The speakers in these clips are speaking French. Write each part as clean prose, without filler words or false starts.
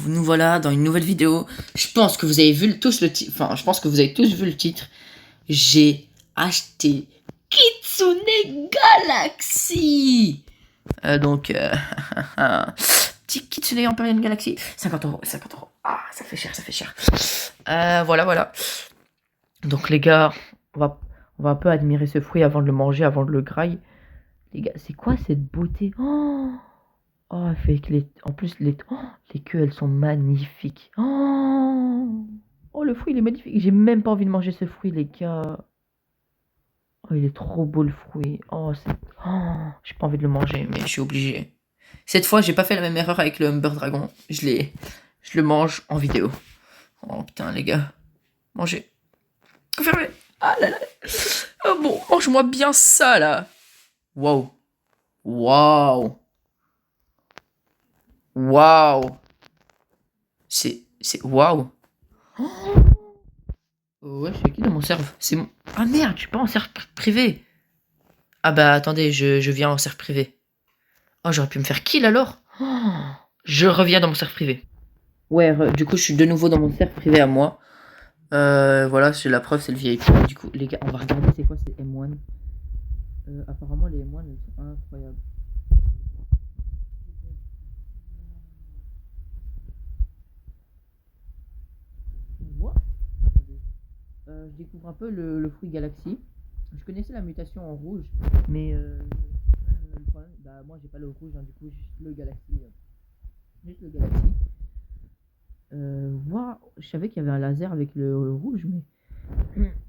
nous voilà dans une nouvelle vidéo. Je pense que vous avez vu tous le titre. Enfin, je pense que vous avez tous vu le titre. J'ai acheté Kitsune Galaxy. Donc, petit Kitsune Empyrean Galaxy. 50€, 50€. Ah, ça fait cher, ça fait cher. Voilà. Donc, les gars, on va un peu admirer ce fruit avant de le manger, avant de le grailler. Les gars, c'est quoi cette beauté? Oh, avec en plus, les queues, elles sont magnifiques. Oh, le fruit, il est magnifique. J'ai même pas envie de manger ce fruit, les gars. Oh, il est trop beau, le fruit. J'ai pas envie de le manger, mais je suis obligé. Cette fois, j'ai pas fait la même erreur avec le Humber Dragon. Je le mange en vidéo. Oh, putain, les gars. Mangez. Fermez. Ah là là. Oh bon, mange-moi bien ça, là. Waouh. C'est waouh. Ouais, je suis qui dans mon serve? C'est mon... Ah merde, je suis pas en serve privé. Ah bah attendez, je viens en serve privé. Oh, j'aurais pu me faire kill alors. Je reviens dans mon serve privé. Ouais, du coup, je suis de nouveau dans mon serve privé à moi. Voilà, c'est la preuve, c'est le VIP. Du coup, les gars, on va regarder c'est quoi ces M1. Apparemment, les M1, elles sont incroyables. What? Attendez. Je découvre un peu le fruit Galaxy. Je connaissais la mutation en rouge, mais le problème, bah moi j'ai pas le rouge, hein, du coup juste le Galaxy. Juste le Galaxy. Wow, je savais qu'il y avait un laser avec le rouge,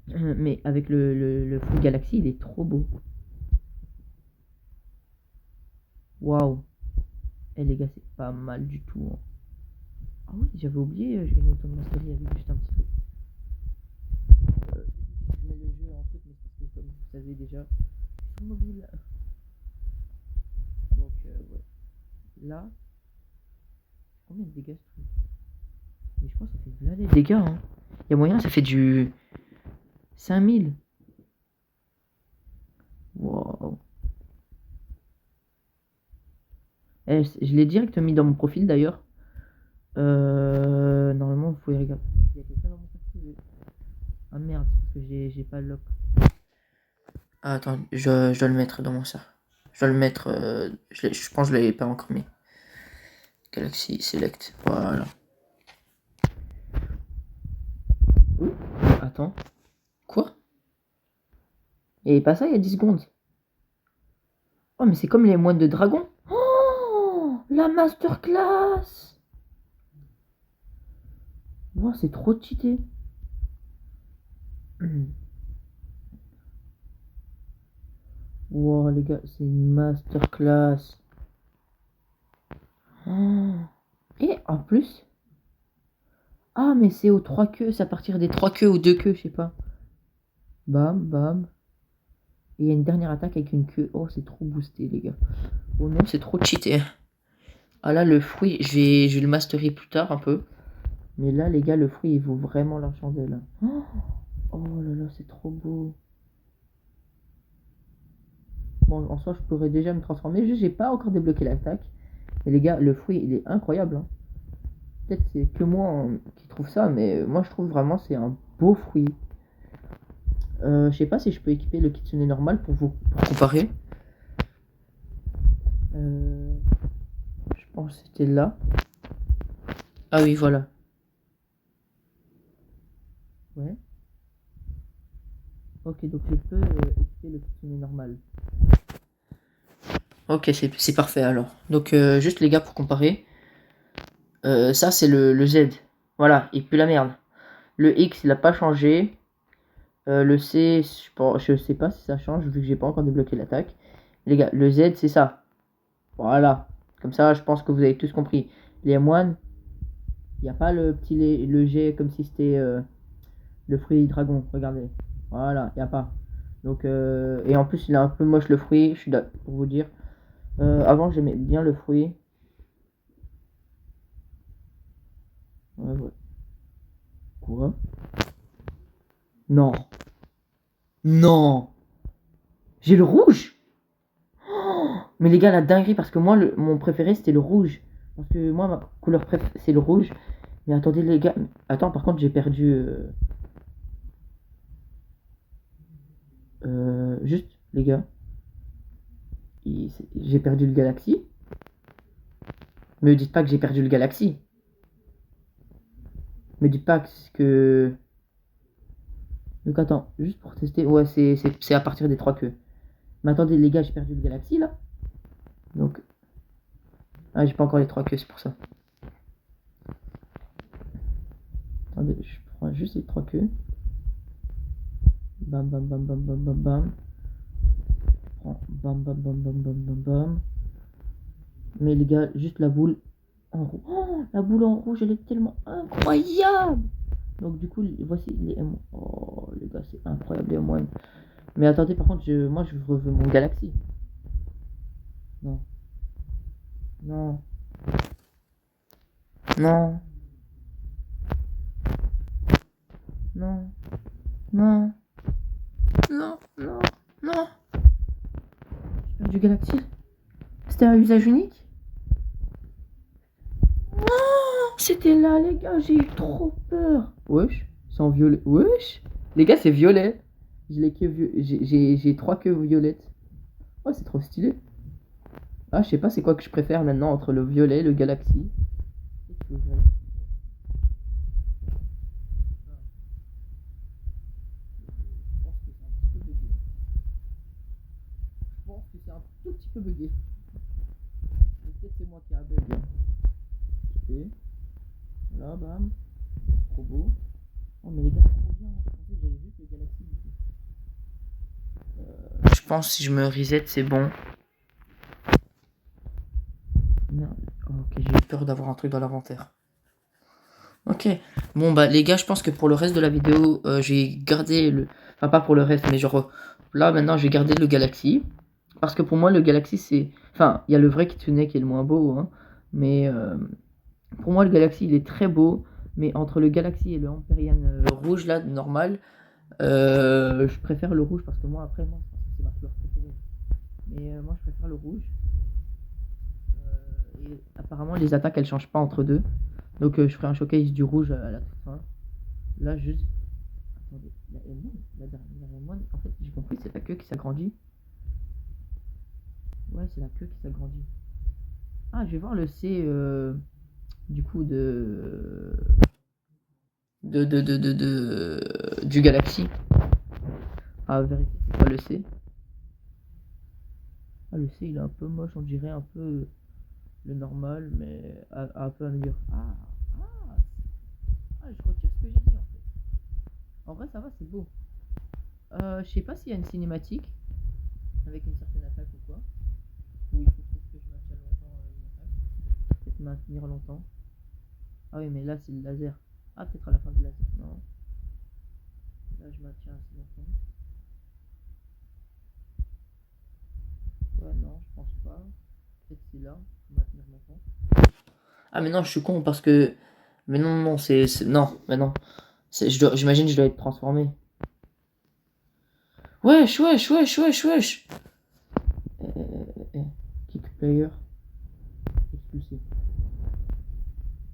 mais avec le fruit Galaxy, il est trop beau. Waouh. Eh les gars, c'est pas mal du tout. Hein. Ah oui, j'avais oublié, je gagnais autant de mastery avec juste un petit truc. Je mets le jeu en truc, mais c'est parce que comme vous savez déjà, je suis mobile. Donc ouais. Là, combien de dégâts ce truc? Mais je pense que ça fait là les dégâts. Hein. Il y a moyen, ça fait du 5000. Wow. Eh, je l'ai direct mis dans mon profil d'ailleurs. Normalement, vous pouvez regarder. Il y a quelqu'un dans mon profil. Ah merde, parce que j'ai pas le lock. Ah, attends, je dois le mettre dans mon ça. Je dois le mettre. Je pense que je l'avais pas encore mis. Galaxy Select. Voilà. Attends. Quoi? Il n'y avait pas ça il y a 10 secondes. Oh, mais c'est comme les moines de dragon. Oh, la masterclass. Oh, c'est trop cheaté. Wow, les gars, c'est une masterclass. Oh. Et en plus. Ah, mais c'est aux 3 queues, c'est à partir des 3 queues ou 2 queues, je sais pas. Bam, bam. Et il y a une dernière attaque avec une queue. Oh, c'est trop boosté, les gars. Oh non, c'est trop cheaté. Ah là, le fruit, je vais le masterer plus tard un peu. Mais là, les gars, le fruit, il vaut vraiment la chandelle. Oh là là, c'est trop beau. Bon, en soi, je pourrais déjà me transformer. Juste, j'ai pas encore débloqué l'attaque. Et les gars, le fruit, il est incroyable. Hein. Peut-être c'est que moi qui trouve ça, mais moi, je trouve vraiment c'est un beau fruit. Je sais pas si je peux équiper le kitsune normal pour comparer. Je pense que c'était là. Ah oui, voilà. Ouais. Ok, donc je peux équiper le kitsune normal. Ok, c'est parfait alors. Donc juste les gars pour comparer. Ça c'est le Z. Voilà, il pue la merde. Le X il a pas changé. Le C, je sais pas si ça change vu que j'ai pas encore débloqué l'attaque. Les gars, le Z c'est ça. Voilà. Comme ça, je pense que vous avez tous compris. Les M1, il n'y a pas le petit le G comme si c'était le fruit dragon. Regardez. Voilà, il n'y a pas. Donc, et en plus, il est un peu moche le fruit, je suis d'accord pour vous dire. Avant, j'aimais bien le fruit. Ouais. Quoi? Non. Non. J'ai le rouge. Oh, mais les gars, la dinguerie, parce que moi, mon préféré, c'était le rouge. Parce que moi, ma couleur préférée, c'est le rouge. Mais attendez, les gars. Attends, par contre, j'ai perdu. Juste, les gars. J'ai perdu le Galaxy. Me dites pas que j'ai perdu le Galaxy. Me dites pas que. Donc attends, juste pour tester. Ouais, c'est à partir des 3 queues. Mais attendez, les gars, j'ai perdu le Galaxy là. Donc. Ah, j'ai pas encore les 3 queues, c'est pour ça. Attendez, je prends juste les 3 queues. Bam, bam, bam, bam, bam, bam, bam. Je prends bam, bam, bam, bam, bam, bam, bam. Mais les gars, juste la boule en rouge. Oh, la boule en rouge, elle est tellement incroyable. Donc du coup, voici les M1. Oh, les gars, c'est incroyable les M1. Mais attendez, par contre, moi, je veux mon Galaxy. Non. Non. Non. Non. Non. Non. Non. Non. J'ai perdu Galaxy. C'était un usage unique. Oh, c'était là, les gars, j'ai eu trop peur. Wesh, c'est en violet. Wesh. Les gars, c'est violet. J'ai 3 queues violettes. Oh, c'est trop stylé. Ah, je sais pas c'est quoi que je préfère maintenant entre le violet et le Galaxy. Je pense que c'est un tout petit peu bugué. Peut-être c'est moi qui a un bug. Ok. Là, bam. Trop beau. Oh, mais les gars, trop bien. Moi, je pensais que j'avais juste le Galaxy du coup. Je pense que si je me reset, c'est bon. Merde. Ok, j'ai eu peur d'avoir un truc dans l'inventaire. Ok. Bon, bah, les gars, je pense que pour le reste de la vidéo, j'ai gardé le. Enfin, pas pour le reste, mais genre. Là, maintenant, j'ai gardé le Galaxy. Parce que pour moi, le Galaxy, c'est. Enfin, il y a le vrai Kitsune qui est le moins beau, hein. Mais pour moi, le Galaxy, il est très beau. Mais entre le Galaxy et le Empyrean rouge, là, normal, je préfère le rouge parce que moi, après, moi, je pense que c'est ma couleur préférée. Mais moi, je préfère le rouge. Et apparemment, les attaques, elles changent pas entre deux. Donc, je ferai un showcase du rouge à la toute fin. Là, juste. Attendez, la M1, la dernière M1, en fait, j'ai compris, c'est la queue qui s'agrandit. Ouais, c'est la queue qui s'agrandit. Ah, je vais voir le C du coup du Galaxy. Ah, vérifier, c'est quoi le C? Ah, le C, il est un peu moche, on dirait un peu le normal, mais un peu amélioré. Je retire ce que j'ai dit en fait. En vrai, ça va, c'est beau. Je sais pas s'il y a une cinématique avec une certaine attaque ou quoi. Ou il faut peut-être que je maintienne longtemps une attaque. Peut-être maintenir longtemps. Ah oui, mais là, c'est le laser. Ah, peut-être à la fin du laser. Non. Là, je maintiens assez longtemps. Ouais, non, je pense pas. Peut-être c'est là, maintenir longtemps. Ah, mais non, je suis con parce que. Mais non, non, non, mais non. J'imagine que je dois être transformé. Wesh, wesh, wesh, wesh, wesh. Kick player. Expulsé.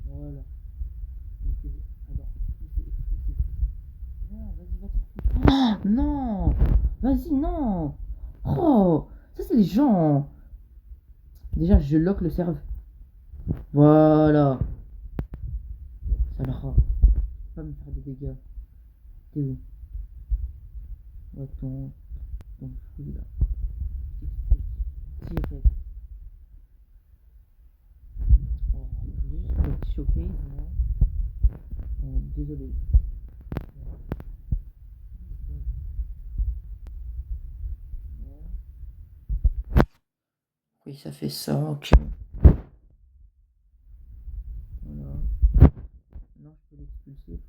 Voilà. Ah, non. Vas-y, non. Oh, ça c'est les gens. Déjà, je lock le serve. Voilà. Ça leur va pas me faire des dégâts. T'es où? Ouais, ton fruit là. Direct. Oh, je voulais juste un petit showcase, moi. Désolé. Oui, ça fait ça, ok. Voilà. Non, je peux l'expulser.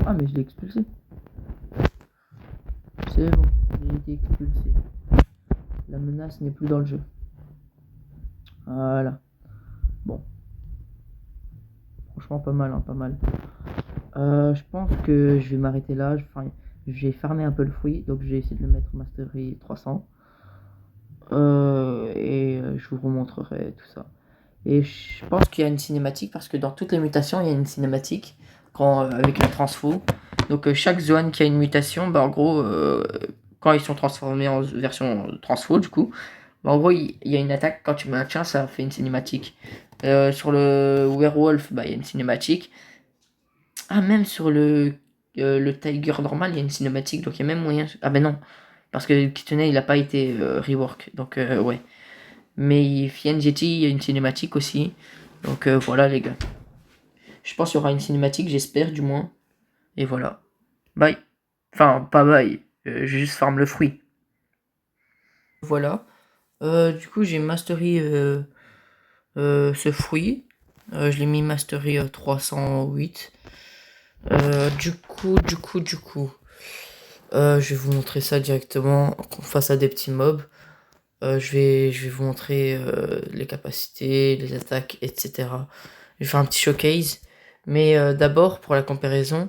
Ah, mais je l'ai expulsé. C'est bon, j'ai été expulsé. La menace n'est plus dans le jeu. Voilà. Bon. franchement pas mal, hein, pas mal. Je pense que je vais m'arrêter là. Je vais farmer un peu le fruit, donc je vais essayer de le mettre Mastery 300. Je vous remontrerai tout ça. Et je pense qu'il y a une cinématique parce que dans toutes les mutations, il y a une cinématique avec la transfo. Donc chaque zone qui a une mutation, bah, en gros, quand ils sont transformés en version transfo, du coup, bah, en gros, il y a une attaque. Quand tu maintiens, ça fait une cinématique. Sur le Werewolf, bah, il y a une cinématique. Ah, même sur le Tiger normal, il y a une cinématique. Donc il y a même moyen. Ah, ben non. Parce que Kitsune, il n'a pas été rework. Donc, ouais. Mais Fiangetti, il y a une cinématique aussi. Donc voilà les gars. Je pense qu'il y aura une cinématique, j'espère du moins. Et voilà. Bye. Enfin, pas bye. Je juste farm le fruit. Voilà. Du coup, j'ai mastery ce fruit. Je l'ai mis mastery 308. Du coup. Je vais vous montrer ça directement face à des petits mobs. Je vais vous montrer les capacités, les attaques, etc. Je vais faire un petit showcase. Mais d'abord, pour la comparaison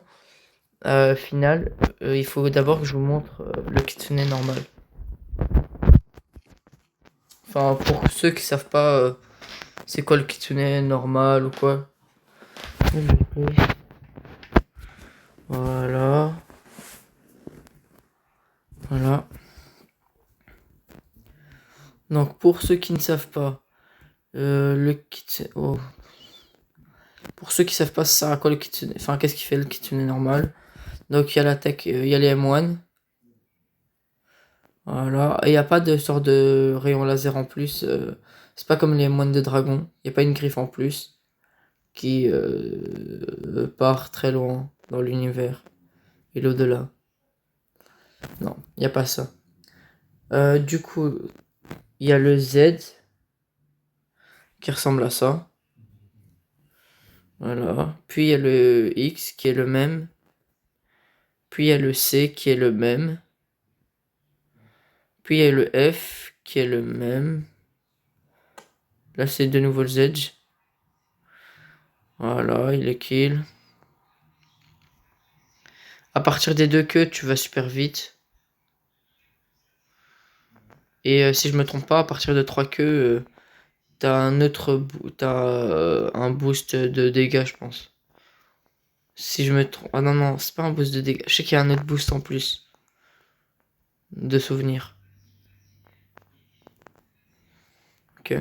finale, il faut d'abord que je vous montre le kitsune normal. Enfin, pour ceux qui savent pas c'est quoi le kitsune normal ou quoi. Voilà. Voilà. Donc, pour ceux qui ne savent pas, le kitsune... Oh. Pour ceux qui savent pas ça sert à quoi le kitsune... Enfin, qu'est-ce qui fait le kitsune normal? Donc, il y a l'attaque, il y a les M1. Voilà. Et il n'y a pas de sorte de rayon laser en plus. C'est pas comme les M1 de dragon. Il n'y a pas une griffe en plus qui part très loin dans l'univers et l'au-delà. Non, il n'y a pas ça. Du coup, il y a le Z qui ressemble à ça. Voilà. Puis il y a le X qui est le même. Puis il y a le C qui est le même. Puis il y a le F qui est le même. Là, c'est de nouveau le Z. Voilà, il est kill. À partir des deux queues, tu vas super vite. Et si je me trompe pas, à partir de 3 queues, t'as un boost de dégâts, je pense. Si je me trompe... Ah non, non, c'est pas un boost de dégâts. Je sais qu'il y a un autre boost en plus. De souvenirs. Ok.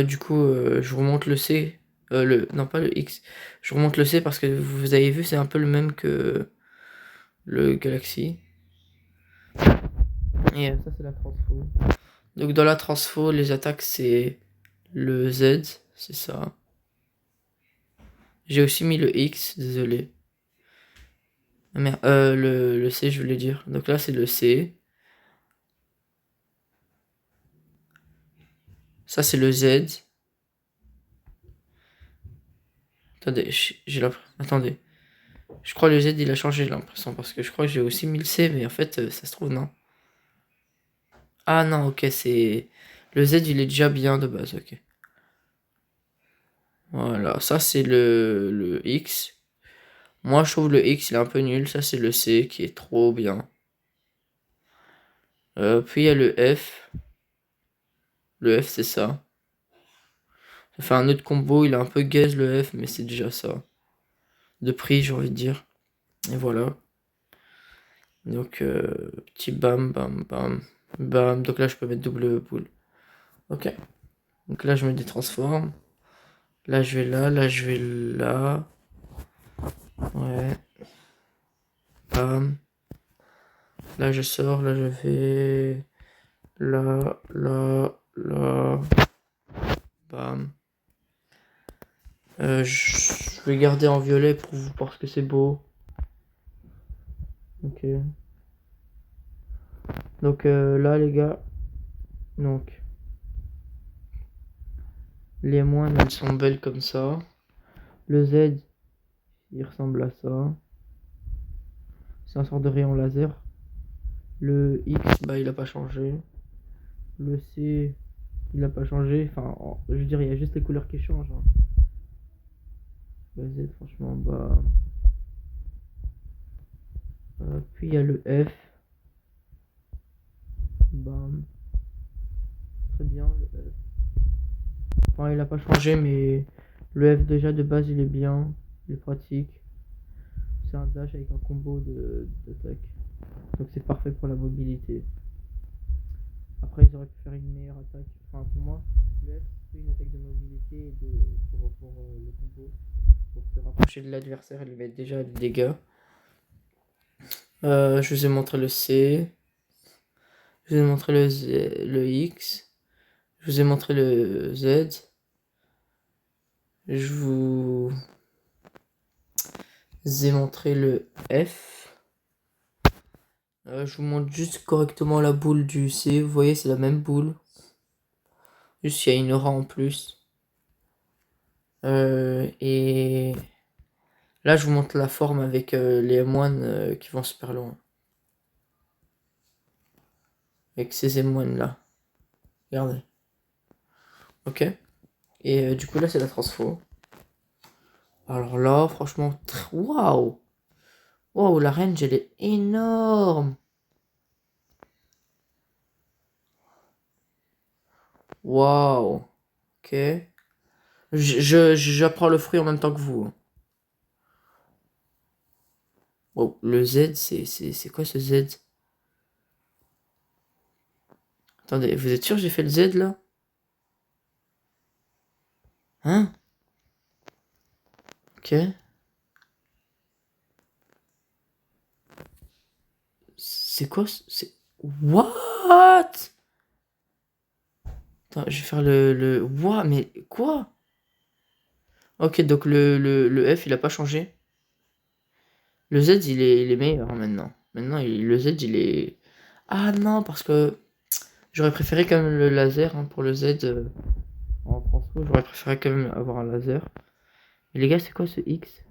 Du coup, je vous remonte le C. Non, pas le X. Je vous remonte le C parce que vous avez vu, c'est un peu le même que le Galaxy. Et ça, c'est la transfo. Donc, dans la transfo, les attaques, c'est le Z. C'est ça. J'ai aussi mis le X, désolé. Ah merde, le C, je voulais dire. Donc là, c'est le C. Ça, c'est le Z. Attendez, j'ai l'impression... Attendez. Je crois que le Z, il a changé, j'ai l'impression. Parce que je crois que j'ai aussi mis le C, mais en fait, ça se trouve, non. Ah non, ok, c'est... Le Z, il est déjà bien de base, ok. Voilà, ça, c'est le X. Moi, je trouve le X, il est un peu nul. Ça, c'est le C, qui est trop bien. Puis, il y a le F. Le F, c'est ça. Ça fait un autre combo, il est un peu gaze, le F, mais c'est déjà ça. De prix, j'ai envie de dire. Et voilà. Donc, petit bam, bam, bam, bam. Donc là, je peux mettre double boule. Ok. Donc là, je me détransforme. Là, je vais là. Là, je vais là. Ouais. Bam. Là, je sors. Là, je vais là, là, là. Bam. Je vais garder en violet pour vous parce que c'est beau. Ok. Donc là, les gars. Donc. Les moines, elles sont belles comme ça. Le Z, il ressemble à ça. C'est un sort de rayon laser. Le X, bah il a pas changé. Le C, il a pas changé. Enfin, je veux dire, il y a juste les couleurs qui changent, hein. Le Z, franchement, bah. Puis il y a le F. Bam. Très bien, le F. Enfin, il a pas changé, mais le F, déjà, de base, il est bien. Il est pratique. C'est un dash avec un combo d'attaque. Donc c'est parfait pour la mobilité. Après, ils auraient pu faire une meilleure attaque. Enfin, pour moi, le F, c'est une attaque de mobilité pour le combo. Pour se rapprocher de l'adversaire et lui mettre déjà des dégâts. Je vous ai montré le C. Je vous ai montré le X. Je vous ai montré le Z. Je vous ai montré le F. Je vous montre juste correctement la boule du C. Vous voyez, c'est la même boule. Juste, il y a une aura en plus. Et là, je vous montre la forme avec les M1 qui vont super loin. Avec ces M1 là. Regardez. Ok. Et du coup, là, c'est la transfo. Alors là, franchement, waouh! Waouh, la range, elle est énorme! Waouh! Ok. J'apprends le fruit en même temps que vous. Wow, le Z, c'est quoi ce Z? Attendez, vous êtes sûr que j'ai fait le Z là? Hein? Ok. C'est quoi? C'est. What? Attends, je vais faire le. What? Mais quoi? Ok, donc le F il a pas changé. Le Z il est meilleur maintenant. Maintenant, le Z il est. Ah non, parce que j'aurais préféré quand même le laser hein, pour le Z en transfo. J'aurais préféré quand même avoir un laser. Et les gars, c'est quoi ce X?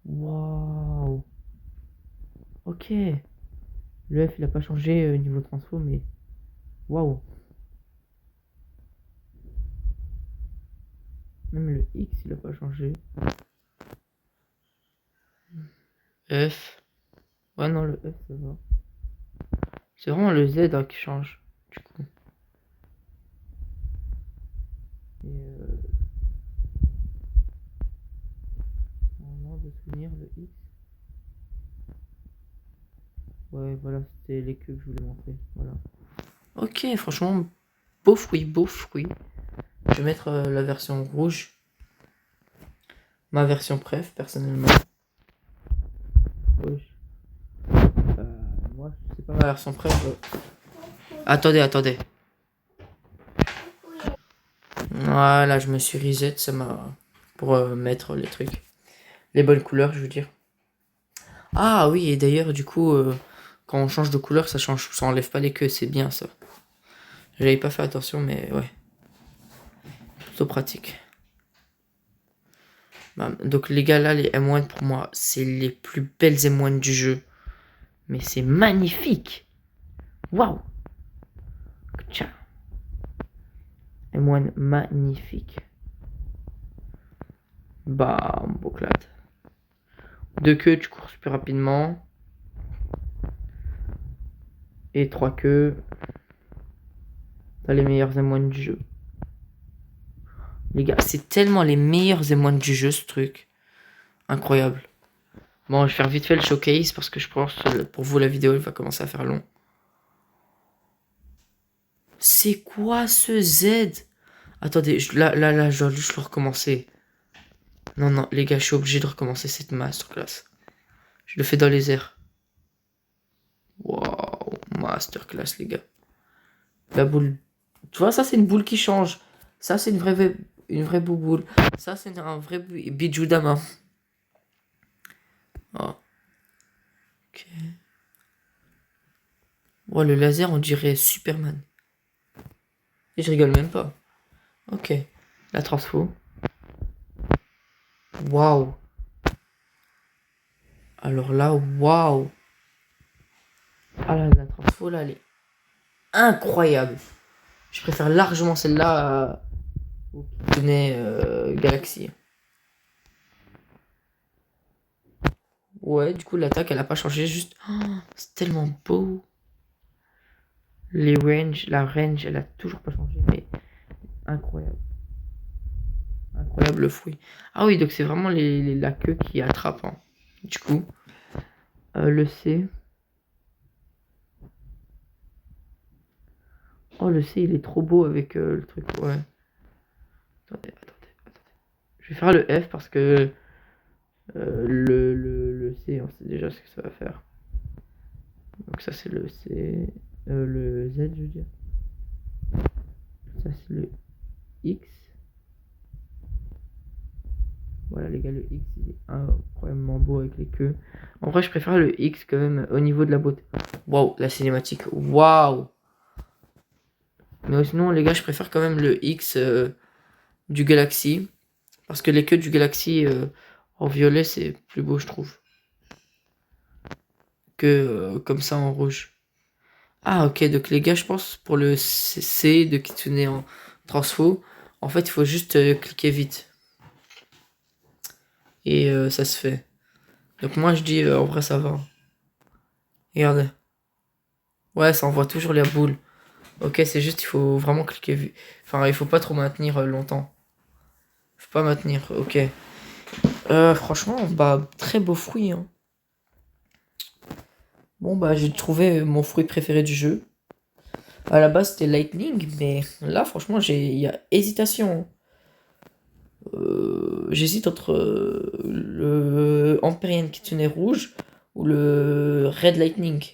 Waouh! Ok. Le F il a pas changé niveau transfo, mais waouh! Même le X il a pas changé. F. Ouais, non, le F ça va. C'est vraiment le Z hein, qui change. Du coup. Et normalement, de souvenir, le X. Ouais, voilà, c'était les queues que je voulais montrer. Voilà. Ok, franchement, beau fruit, beau fruit. Je vais mettre la version rouge. Ma version préf, personnellement. Rouge. Moi, c'est pas ma version préf. Attendez, attendez. Voilà, je me suis reset, ça m'a. Pour mettre les trucs. Les bonnes couleurs, je veux dire. Ah oui, et d'ailleurs, du coup, quand on change de couleur, ça enlève pas les queues, c'est bien ça. J'avais pas fait attention, mais ouais. Plutôt pratique. Donc les gars, là, les M1 pour moi, c'est les plus belles M1 du jeu. Mais c'est magnifique. Waouh. Tiens. M1 magnifique. Bam, bouclade. Deux queues, tu cours super rapidement. Et trois queues. T'as les meilleurs M1 du jeu. Les gars, c'est tellement les meilleurs M1 du jeu, ce truc. Incroyable. Bon, je vais faire vite fait le showcase parce que je pense que pour vous, la vidéo, elle va commencer à faire long. C'est quoi ce Z? Attendez, là, je dois juste le recommencer. Non, non, les gars, je suis obligé de recommencer cette masterclass. Je le fais dans les airs. Waouh, masterclass, les gars. La boule. Tu vois, ça, c'est une boule qui change. Ça, c'est une vraie boule. Ça, c'est un vrai bijou d'ama. Oh. Ok. Oh, le laser, on dirait Superman. Et je rigole même pas. Ok. La transfo. Waouh. Alors là, waouh. Ah là, la transfo, là, elle est incroyable. Je préfère largement celle-là qui tenait Galaxy. Ouais, du coup, l'attaque, elle a pas changé, juste... Oh, c'est tellement beau. La range, elle a toujours pas changé, mais incroyable. Incroyable le fruit. Ah oui, donc c'est vraiment la queue qui attrape, hein. Du coup, le C. Oh, le C, il est trop beau avec le truc, ouais. Attendez. Je vais faire le F parce que le C, on sait déjà ce que ça va faire. Donc ça, c'est le C. Le Z, je veux dire. Ça, c'est le X. Voilà, les gars, le X, il est incroyablement beau avec les queues. En vrai, je préfère le X quand même au niveau de la beauté. Waouh, la cinématique. Waouh. Mais sinon, les gars, je préfère quand même le X du Galaxy. Parce que les queues du Galaxy en violet, c'est plus beau, je trouve. Que comme ça en rouge. Ah, ok, donc les gars, je pense pour le C de Kitsune en transfo, en fait, il faut juste cliquer vite. Et ça se fait. Donc moi, je dis, en vrai, ça va. Regardez. Ouais, ça envoie toujours la boule. Ok, c'est juste, il faut vraiment cliquer vite. Enfin, il faut pas trop maintenir longtemps. Faut pas maintenir, ok. Franchement, bah, très beau fruit, hein. Bon, bah, j'ai trouvé mon fruit préféré du jeu. À la base, c'était Lightning, mais là, franchement, il y a hésitation. J'hésite entre le Empyrean Kitsune rouge ou le Red Lightning.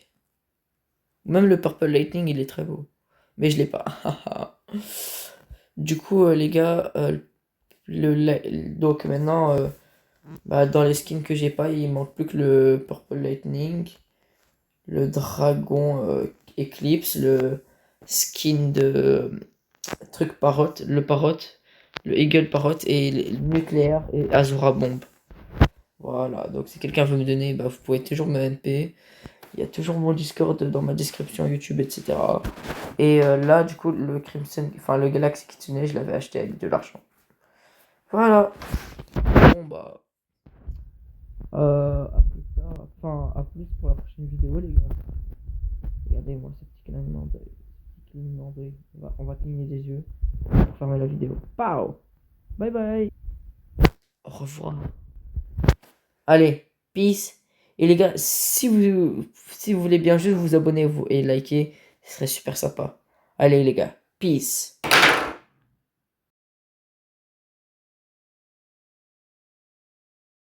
Même le Purple Lightning, il est très beau. Mais je l'ai pas. Du coup, les gars, donc maintenant, bah, dans les skins que j'ai pas, il manque plus que le Purple Lightning, le Dragon Eclipse, le skin de truc Parrot, le Eagle Parrot et le nucléaire et Azura Bomb. Voilà, donc si quelqu'un veut me donner, bah, vous pouvez toujours me MP. Il y a toujours mon Discord dans ma description YouTube, etc. Et là, du coup, le Crimson, enfin le Galaxy Kitsune, je l'avais acheté avec de l'argent. Voilà. Bon, bah. À plus tard. Enfin, à plus pour la prochaine vidéo, les gars. Regardez-moi ce petit clignement d'œil. On va cligner des yeux pour fermer la vidéo. Pow! Bye bye! Au revoir. Allez, peace. Et les gars, si vous voulez bien juste vous abonner et liker, ce serait super sympa. Allez les gars, peace.